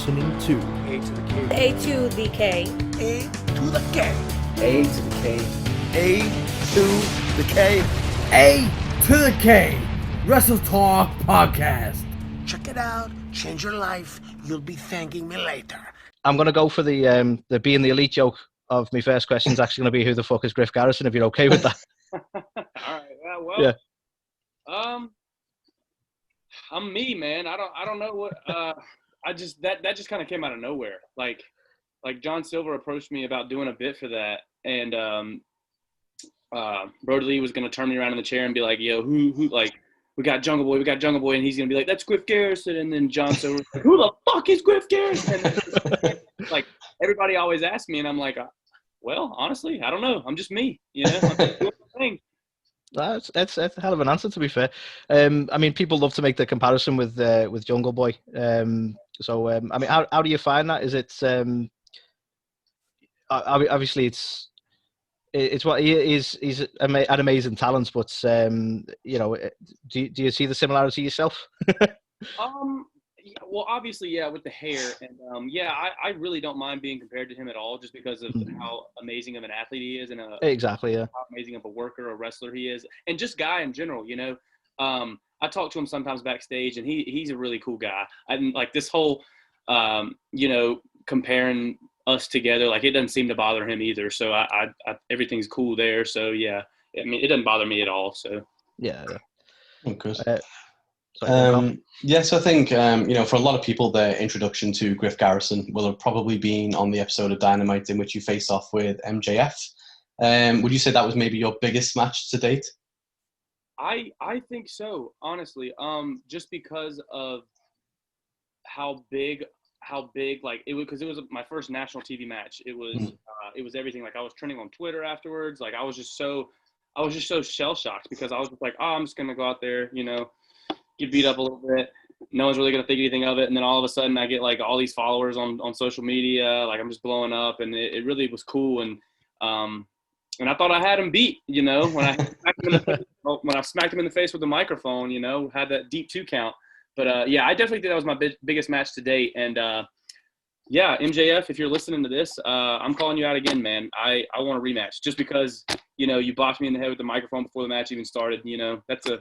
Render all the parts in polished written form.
listening to A to the K. A to the K. A to the K. A to the K. A to the K. A to the K Wrestle Talk Podcast. Check it out. Change your life. You'll be thanking me later. I'm going to go for the being the elite joke of my first question is actually going to be who the fuck is Griff Garrison, if you're okay with that. All right. Yeah. I'm me, man. I don't know what. I just that just kind of came out of nowhere. Like John Silver approached me about doing a bit for that, and Brody Lee was gonna turn me around in the chair and be like, "Yo, who like we got Jungle Boy, and he's gonna be like, "That's Griff Garrison," and then John Silver was like, "Who the fuck is Griff Garrison?" And like everybody always asks me, and I'm like, well, honestly, I don't know. I'm just me, you know. I'm just doing my thing. That's a hell of an answer, to be fair. I mean, people love to make the comparison with Jungle Boy. I mean, how do you find that? Is it obviously it's what he's an amazing talent, but you know, do you see the similarity yourself? Yeah, well, obviously, yeah, with the hair, and yeah, I really don't mind being compared to him at all, just because of how amazing of an athlete he is, and exactly, yeah, how amazing of a worker, a wrestler he is, and just guy in general. You know, I talk to him sometimes backstage, and he's a really cool guy. And like this whole, you know, comparing us together, like it doesn't seem to bother him either. So I everything's cool there. So yeah, I mean, it doesn't bother me at all. So yeah. Okay. Yes, I think, you know, for a lot of people, their introduction to Griff Garrison will have probably been on the episode of Dynamite in which you faced off with MJF. Would you say that was maybe your biggest match to date? I think so, honestly. Just because of how big like it was, because it was my first national TV match. It was everything. Like I was trending on Twitter afterwards. Like I was just so shell shocked, because I was just like, oh, I'm just gonna go out there, you know, get beat up a little bit. No one's really going to think anything of it. And then all of a sudden I get like all these followers on social media. Like I'm just blowing up, and it really was cool. And I thought I had him beat, you know, when I smacked him in the face with the microphone, you know, had that deep 2 count. But yeah, I definitely think that was my biggest match to date. And yeah, MJF, if you're listening to this, I'm calling you out again, man. I want a rematch, just because, you know, you bopped me in the head with the microphone before the match even started. You know, that's a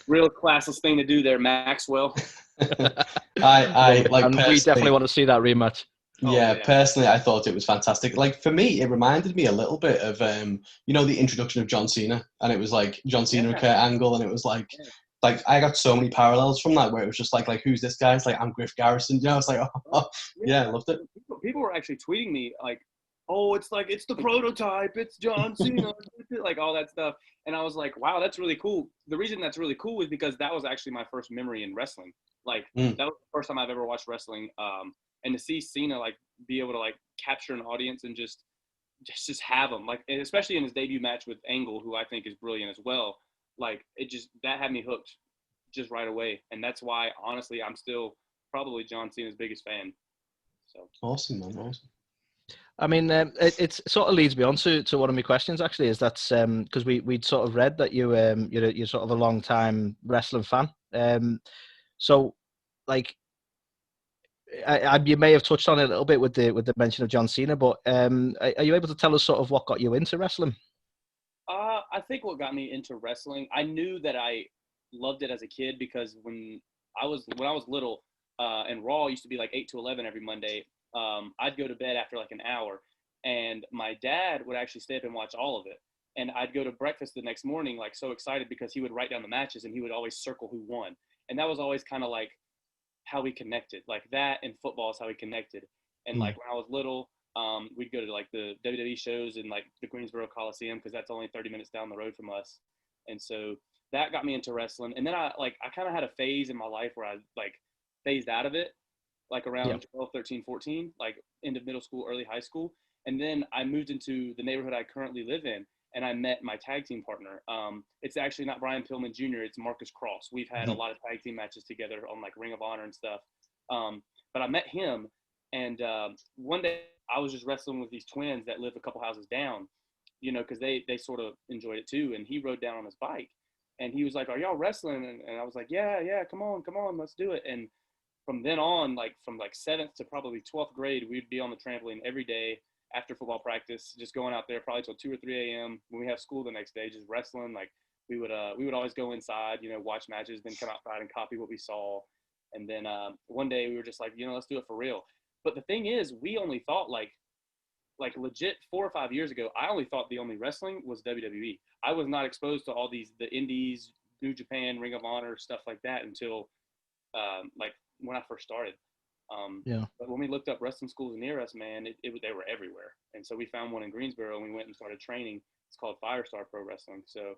real classless thing to do there, Maxwell. I like, and we definitely want to see that rematch. Yeah, personally, I thought it was fantastic. Like for me, it reminded me a little bit of you know, the introduction of John Cena, and it was like John Cena and Kurt Angle, and it was like I got so many parallels from that, where it was just like who's this guy? It's like, I'm Griff Garrison. You know, it's like yeah, I loved it. People were actually tweeting me like, oh, it's the prototype, it's John Cena, like all that stuff. And I was like, wow, that's really cool. The reason that's really cool is because that was actually my first memory in wrestling. Like that was the first time I've ever watched wrestling. And to see Cena like be able to like capture an audience and just have him, like, especially in his debut match with Angle, who I think is brilliant as well. Like that had me hooked just right away. And that's why, honestly, I'm still probably John Cena's biggest fan. So awesome, man, awesome. I mean, it sort of leads me on to one of my questions, actually, is that's because we'd sort of read that you're sort of a long time wrestling fan. So like you may have touched on it a little bit with the mention of John Cena, but are you able to tell us sort of what got you into wrestling? I think what got me into wrestling, I knew that I loved it as a kid, because when I was little, and Raw used to be like 8 to 11 every Monday. I'd go to bed after like an hour, and my dad would actually stay up and watch all of it. And I'd go to breakfast the next morning, like so excited, because he would write down the matches and he would always circle who won. And that was always kind of like how we connected. Like that and football is how we connected. And like when I was little, we'd go to like the WWE shows in like the Greensboro Coliseum, because that's only 30 minutes down the road from us. And so that got me into wrestling. And then I kind of had a phase in my life where I like phased out of it, like around 12, 13, 14, like end of middle school, early high school. And then I moved into the neighborhood I currently live in, and I met my tag team partner. It's actually not Brian Pillman Jr., it's Marcus Cross. We've had a lot of tag team matches together on like Ring of Honor and stuff. But I met him, and one day I was just wrestling with these twins that live a couple houses down, you know, because they sort of enjoyed it too. And he rode down on his bike, and he was like, "Are y'all wrestling?" And I was like, yeah, come on, let's do it. And from then on, like from like 7th to probably 12th grade, we'd be on the trampoline every day after football practice, just going out there probably till 2 or 3 a.m. when we have school the next day, just wrestling. Like we would always go inside, watch matches, then come outside and copy what we saw. And then one day we were just like, let's do it for real. But the thing is, we only thought like legit 4 or 5 years ago, I only thought the only wrestling was WWE. I was not exposed to all the indies, New Japan, Ring of Honor, stuff like that until like when I first started. But when we looked up wrestling schools near us, man, they were everywhere. And so we found one in Greensboro and we went and started training. It's called Firestar Pro Wrestling. So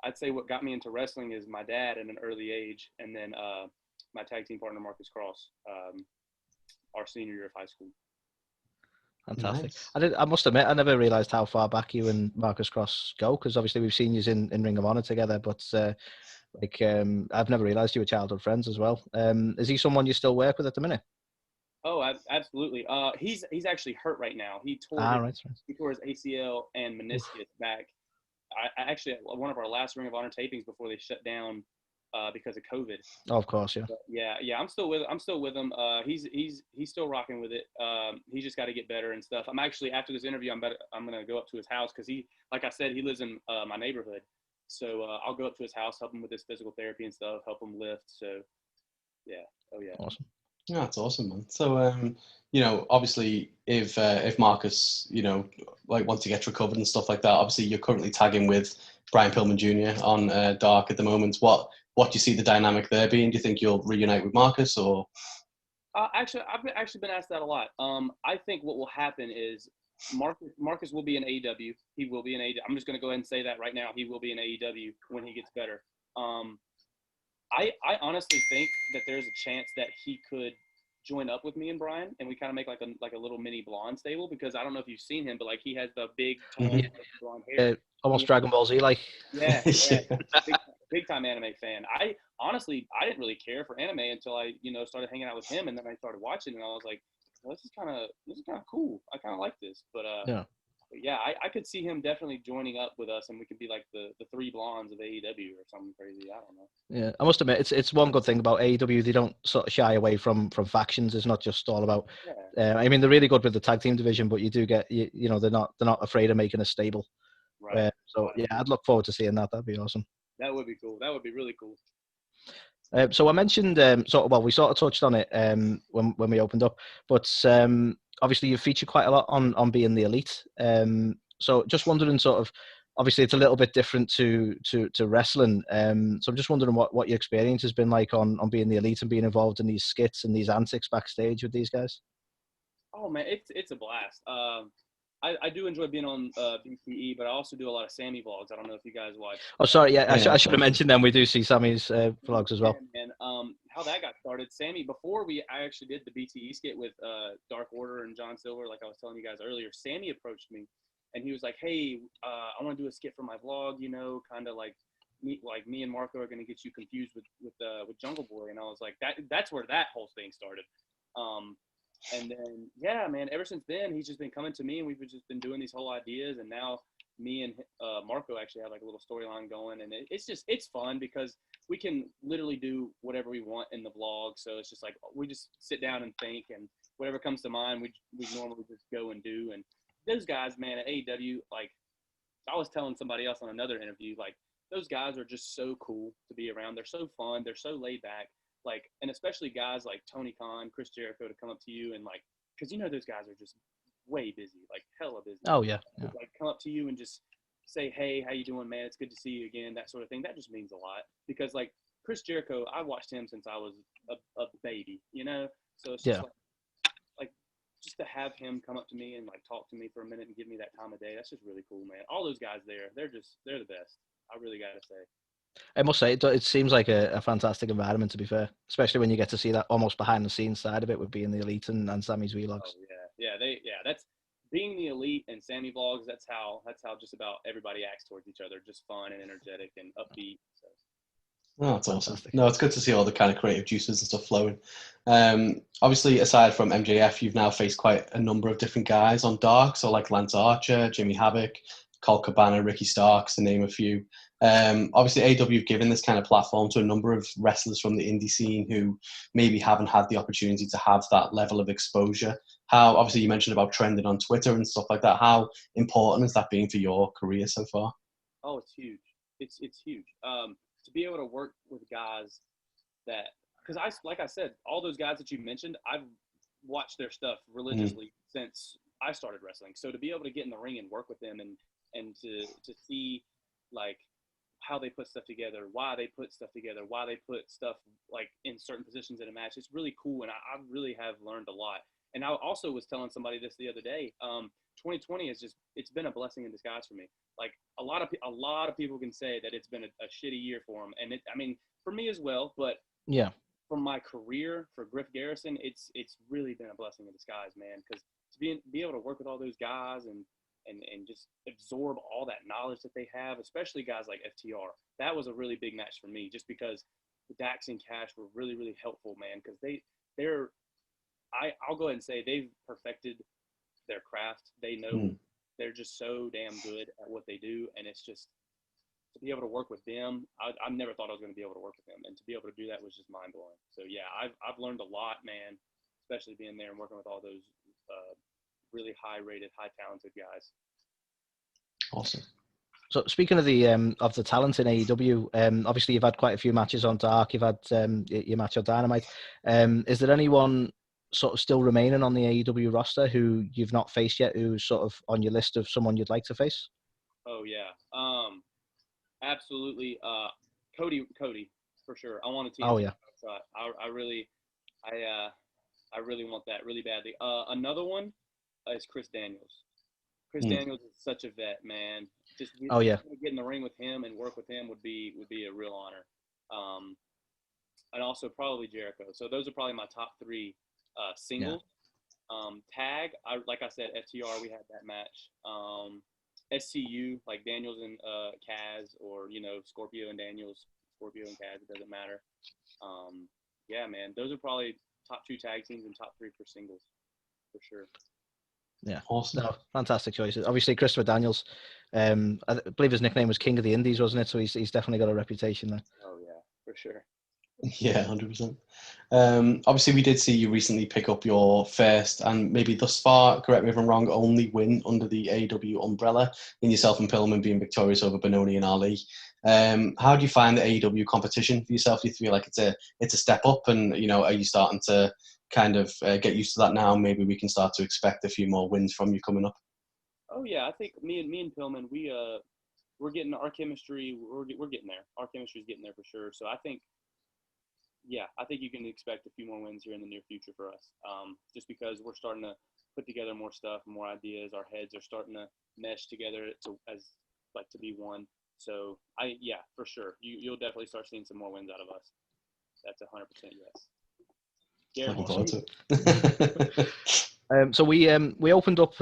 I'd say what got me into wrestling is my dad at an early age, and then my tag team partner, Marcus Cross, our senior year of high school. Fantastic. Nice. I must admit, I never realised how far back you and Marcus Cross go, because obviously we've seen you in Ring of Honor together, but I've never realised you were childhood friends as well. Is he someone you still work with at the minute? Oh, absolutely. He's actually hurt right now. He tore he tore his ACL and meniscus back. I actually, one of our last Ring of Honor tapings before they shut down because of COVID. Oh, of course, yeah. But yeah. I'm still with him. He's still rocking with it. He's just got to get better and stuff. I'm actually, after this interview, I'm gonna go up to his house because like I said, he lives in my neighborhood. So I'll go up to his house, help him with his physical therapy and stuff, help him lift. So yeah. Oh yeah. Awesome. Yeah, that's awesome, man. So, obviously, if Marcus, like once he gets recovered and stuff like that, obviously you're currently tagging with Brian Pillman Jr. on Dark at the moment. What do you see the dynamic there being? Do you think you'll reunite with Marcus, or? Actually, I've been asked that a lot. I think what will happen is Marcus will be in AEW. He will be in AEW. I'm just going to go ahead and say that right now. He will be in AEW when he gets better. I honestly think that there's a chance that he could join up with me and Brian, and we kind of make like a little mini blonde stable, because I don't know if you've seen him, but like he has the big tall blonde hair. Almost Dragon Ball Z like. Yeah. Big time anime fan. I honestly didn't really care for anime until I started hanging out with him, and then I started watching, and I was like, well, this is kind of cool. I kind of like this, but yeah, I could see him definitely joining up with us, and we could be like the three blondes of AEW or something crazy. I don't know. Yeah, I must admit, it's one good thing about AEW. They don't sort of shy away from factions. It's not just all about. I mean, they're really good with the tag team division, but you do get they're not afraid of making a stable. Right. So yeah, I'd look forward to seeing that. That'd be awesome. That would be cool. That would be really cool. So I mentioned we sort of touched on it when we opened up, but obviously you feature quite a lot on being the elite. So just wondering, sort of, obviously it's a little bit different to wrestling. So I'm just wondering what your experience has been like on being the elite and being involved in these skits and these antics backstage with these guys. Oh man, it's a blast. I do enjoy being on BTE, but I also do a lot of Sammy Vlogs. I don't know if you guys watch. Oh, sorry. Yeah, I should have mentioned them. We do see Sammy's vlogs as well. And how that got started, Sammy, before I actually did the BTE skit with Dark Order and John Silver, like I was telling you guys earlier, Sammy approached me, and he was like, hey, I want to do a skit for my vlog, kind of like me and Marco are going to get you confused with Jungle Boy. And I was like, that's where that whole thing started. And then, yeah, man, ever since then, he's just been coming to me, and we've just been doing these whole ideas. And now me and Marco actually have like a little storyline going. And it's fun because we can literally do whatever we want in the vlog. So it's just like we just sit down and think, and whatever comes to mind, we normally just go and do. And those guys, man, at AEW, like I was telling somebody else on another interview, like those guys are just so cool to be around. They're so fun. They're so laid back. Like, and especially guys like Tony Khan, Chris Jericho, to come up to you and like, because those guys are just way busy, like hella busy. Oh yeah. Like come up to you and just say, hey, how you doing, man? It's good to see you again. That sort of thing. That just means a lot, because like Chris Jericho, I watched him since I was a baby, So it's just like just to have him come up to me and like talk to me for a minute and give me that time of day. That's just really cool, man. All those guys there, they're the best. I really gotta say. I must say, it seems like a fantastic environment, to be fair, especially when you get to see that almost behind the scenes side of it with being the elite and Sammy's vlogs. Oh, that's being the elite and Sammy Vlogs. That's how just about everybody acts towards each other, just fun and energetic and upbeat. So. Oh, that's awesome. No, it's good to see all the kind of creative juices and stuff flowing. Obviously, aside from MJF, you've now faced quite a number of different guys on Dark, so like Lance Archer, Jimmy Havoc, Colt Cabana, Ricky Starks, to name a few. Obviously, AEW have given this kind of platform to a number of wrestlers from the indie scene who maybe haven't had the opportunity to have that level of exposure. How, obviously, you mentioned about trending on Twitter and stuff like that. How important has that been for your career so far? Oh, it's huge. It's huge. To be able to work with guys that, because like I said, all those guys that you mentioned, I've watched their stuff religiously since I started wrestling. So to be able to get in the ring and work with them and to see like how they put stuff together, why they put stuff together, why they put stuff like in certain positions in a match, it's really cool. And I really have learned a lot. And I also was telling somebody this the other day. 2020 it's been a blessing in disguise for me. Like a lot of people can say that it's been a shitty year for them, and I mean for me as well. But Yeah. for my career, for Griff Garrison, it's really been a blessing in disguise, man. Because to be able to work with all those guys and just absorb all that knowledge that they have, especially guys like FTR, that was a really big match for me. Just because Dax and Cash were really, really helpful, man. Because I'll go ahead and say they've perfected their craft. They know they're just so damn good at what they do, and it's just to be able to work with them. I never thought I was going to be able to work with them, and to be able to do that was just mind blowing. So yeah, I've learned a lot, man. Especially being there and working with all those really high rated, high talented guys. Awesome. So speaking of the talent in AEW, obviously you've had quite a few matches on Dark. You've had your match on Dynamite. Is there anyone sort of still remaining on the AEW roster who you've not faced yet, who's sort of on your list of someone you'd like to face? Oh yeah, absolutely. Cody for sure. I want to team. Oh yeah. I really want that really badly. Another one is Chris Daniels. Chris Daniels is such a vet, man. Just Oh yeah. get in the ring with him and work with him would be a real honor. And also probably Jericho. So those are probably my top three singles. Tag, like I said, FTR, we had that match. SCU, like Daniels and Kaz, or Scorpio and Daniels, Scorpio and Kaz, it doesn't matter. Yeah, man, those are probably top two tag teams and top three for singles, for sure. Yeah, awesome. No, fantastic choices. Obviously, Christopher Daniels, I believe his nickname was King of the Indies, wasn't it? So he's definitely got a reputation there. Oh yeah, for sure. Yeah, 100%. Obviously, we did see you recently pick up your first and maybe thus far, correct me if I'm wrong, only win under the AEW umbrella in yourself and Pillman being victorious over Benoni and Ali. How do you find the AEW competition for yourself? Do you feel like it's a step up, and are you starting to kind of get used to that now? Maybe we can start to expect a few more wins from you coming up. Oh yeah, I think me and Pillman, we're getting our chemistry. We're getting there. Our chemistry is getting there for sure. So I think you can expect a few more wins here in the near future for us. Just because we're starting to put together more stuff, more ideas. Our heads are starting to mesh together to be one. So for sure, you'll definitely start seeing some more wins out of us. That's 100% yes. Looking forward to it. So we opened up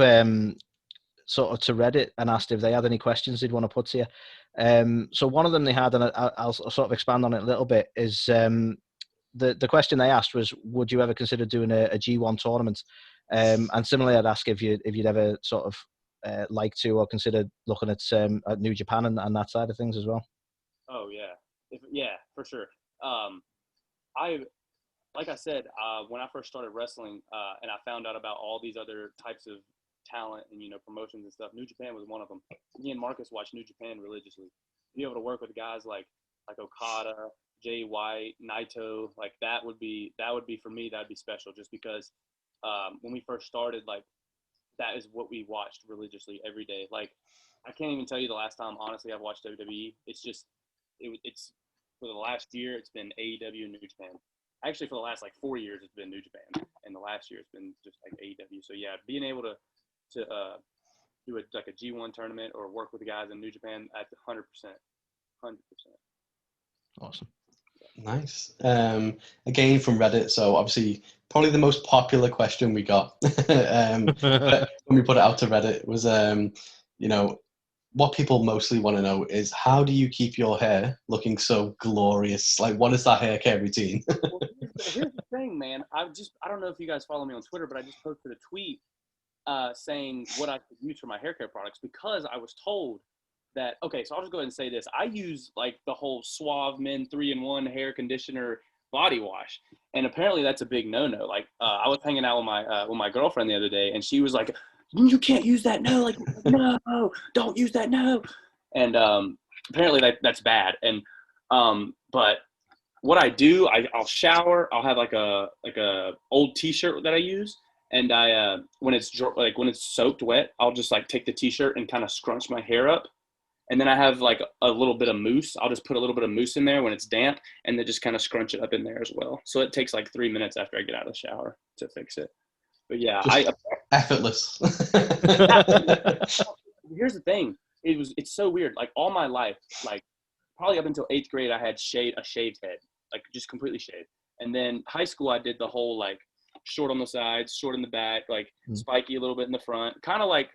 sort of to Reddit and asked if they had any questions they'd want to put to you. So one of them they had, and I'll sort of expand on it a little bit, is the question they asked was, would you ever consider doing a G1 tournament? And similarly, I'd ask if you'd ever sort of like to or consider looking at New Japan and that side of things as well. Oh yeah, for sure. Like I said, when I first started wrestling, and I found out about all these other types of talent and promotions and stuff, New Japan was one of them. Me and Marcus watched New Japan religiously. Be able to work with guys like Okada, Jay White, Naito, like that would be for me. That'd be special, just because when we first started, like that is what we watched religiously every day. Like I can't even tell you the last time, honestly, I've watched WWE. It's for the last year, it's been AEW and New Japan. Actually, for the last 4 years, it's been New Japan, and the last year it's been just AEW. So yeah, being able to do a G1 tournament or work with the guys in New Japan at 100%. Awesome. Nice. Again from Reddit. So obviously, probably the most popular question we got when we put it out to Reddit was, what people mostly want to know is, how do you keep your hair looking so glorious? Like, what is that hair care routine? Well, here's the thing, man. I don't know if you guys follow me on Twitter, but I just posted a tweet saying what I could use for my hair care products, because I was told that, okay, so I'll just go ahead and say this. I use like the whole Suave Men 3-in-1 hair conditioner body wash. And apparently that's a big no-no. Like I was hanging out with my girlfriend the other day, and she was like, you can't use that. No, like, no, don't use that. No. And apparently that's bad. And but what I do, I'll shower. I'll have like a old T-shirt that I use, and I when it's soaked wet, I'll just like take the T-shirt and kind of scrunch my hair up, and then I have like a little bit of mousse. I'll just put a little bit of mousse in there when it's damp, and then just kind of scrunch it up in there as well. So it takes like 3 minutes after I get out of the shower to fix it. But yeah, effortless. Here's the thing. It's so weird. Like all my life, like probably up until 8th grade, I had a shaved head, like just completely shaved. And then high school, I did the whole like short on the sides, short in the back, like spiky a little bit in the front, kind of like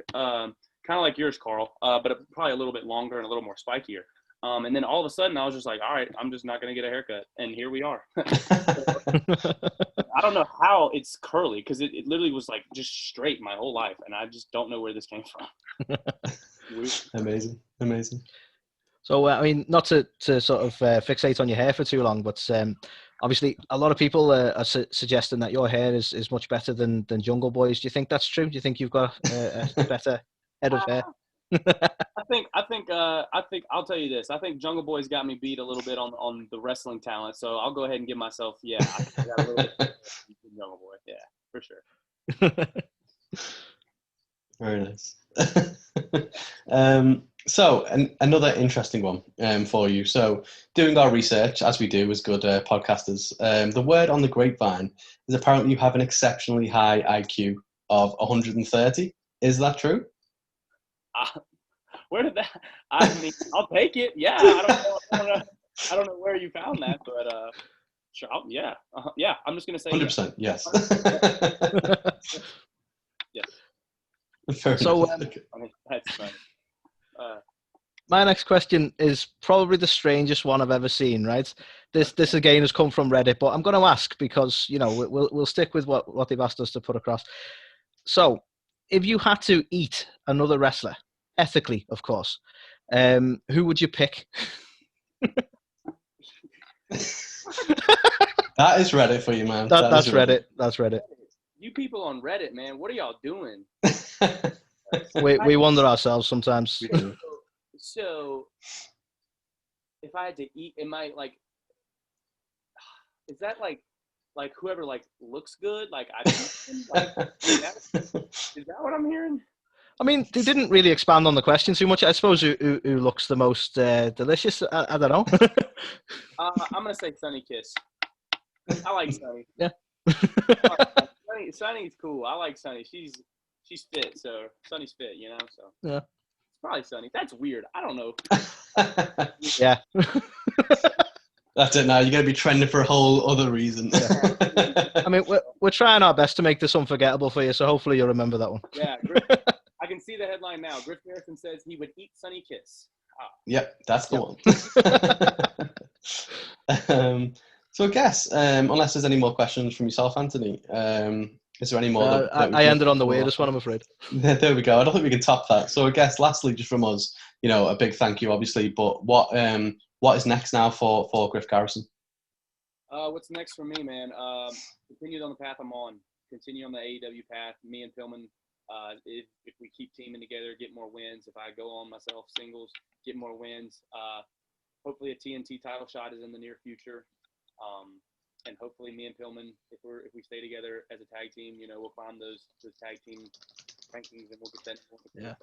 yours, Carl, but probably a little bit longer and a little more spikier. And then all of a sudden, I was just like, all right, I'm just not going to get a haircut. And here we are. I don't know how it's curly, because it literally was like just straight my whole life. And I just don't know where this came from. Amazing. So, I mean, not to sort of fixate on your hair for too long, but obviously a lot of people are suggesting that your hair is much better than Jungle Boy's. Do you think that's true? Do you think you've got a better head of hair? I think I'll tell you this. I think Jungle Boy's got me beat a little bit on the wrestling talent. So I'll go ahead and give myself, I got a little bit of Jungle Boy. Yeah, for sure. Very nice. So another interesting one for you. So doing our research, as we do as good podcasters, the word on the grapevine is apparently you have an exceptionally high IQ of 130. Is that true? Where did that? I mean, I'll take it. Yeah, I don't know where you found that, but sure. Yeah. I'm just gonna say 100%. Yes. Yes. So, I mean, that's funny. My next question is probably the strangest one I've ever seen. Right, this again has come from Reddit, but I'm going to ask because we'll stick with what they've asked us to put across. So, if you had to eat another wrestler, ethically, of course, who would you pick? That is Reddit for you, man. That's Reddit. That's Reddit. You people on Reddit, man, what are y'all doing? We wonder ourselves sometimes. So, if I had to eat, am I like? Is that like whoever like looks good? Like is that what I'm hearing? I mean, they didn't really expand on the question too much. I suppose who looks the most delicious? I don't know. I'm gonna say Sunny Kiss. I like Sunny. Yeah. Sunny's cool. I like Sunny. She's fit, so Sunny's fit, so yeah. It's probably Sunny. That's weird. I don't know. Yeah. That's it now. You're going to be trending for a whole other reason. I mean, we're trying our best to make this unforgettable for you, so hopefully you'll remember that one. Yeah. I can see the headline now. Griff Garrison says he would eat Sunny Kiss. Yep, that's the one. So I guess, unless there's any more questions from yourself, Anthony, is there any more? I ended on the weirdest one, I'm afraid. There we go. I don't think we can top that. So I guess, lastly, just from us, a big thank you, obviously. But what is next now for Griff Garrison? What's next for me, man? Continue on the path I'm on. Continue on the AEW path. Me and Pillman, if we keep teaming together, get more wins. If I go on myself singles, get more wins. Hopefully a TNT title shot is in the near future. And hopefully me and Pillman, if we stay together as a tag team, we'll climb those tag team rankings and we'll get that. Yeah.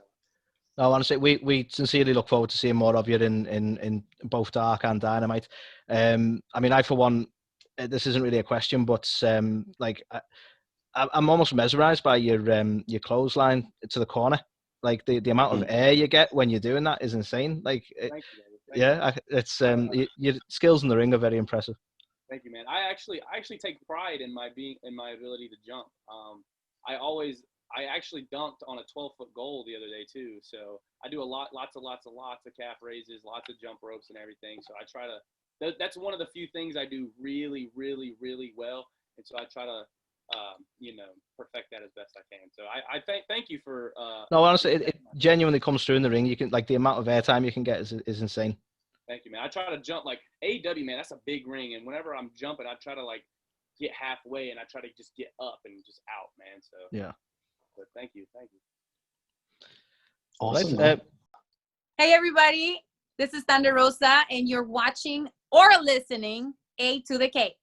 No, honestly, we sincerely look forward to seeing more of you in both Dark and Dynamite. I mean, I for one, this isn't really a question, but I'm almost mesmerized by your clothesline to the corner. Like the amount of air you get when you're doing that is insane. Like, it's your skills in the ring are very impressive. Thank you, man. I actually take pride in my ability to jump. I actually dunked on a 12-foot goal the other day too. So I do lots of calf raises, lots of jump ropes and everything. So I try to. That's one of the few things I do really, really, really well. And so I try to perfect that as best I can. So I thank you for. No, honestly, it genuinely comes through in the ring. You can like the amount of airtime you can get is insane. Thank you, man. I try to jump like AEW, man. That's a big ring, and whenever I'm jumping, I try to like get halfway, and I try to just get up and just out, man. So yeah. But thank you. Awesome. Right, Hey, everybody. This is Thunder Rosa, and you're watching or listening A to the K.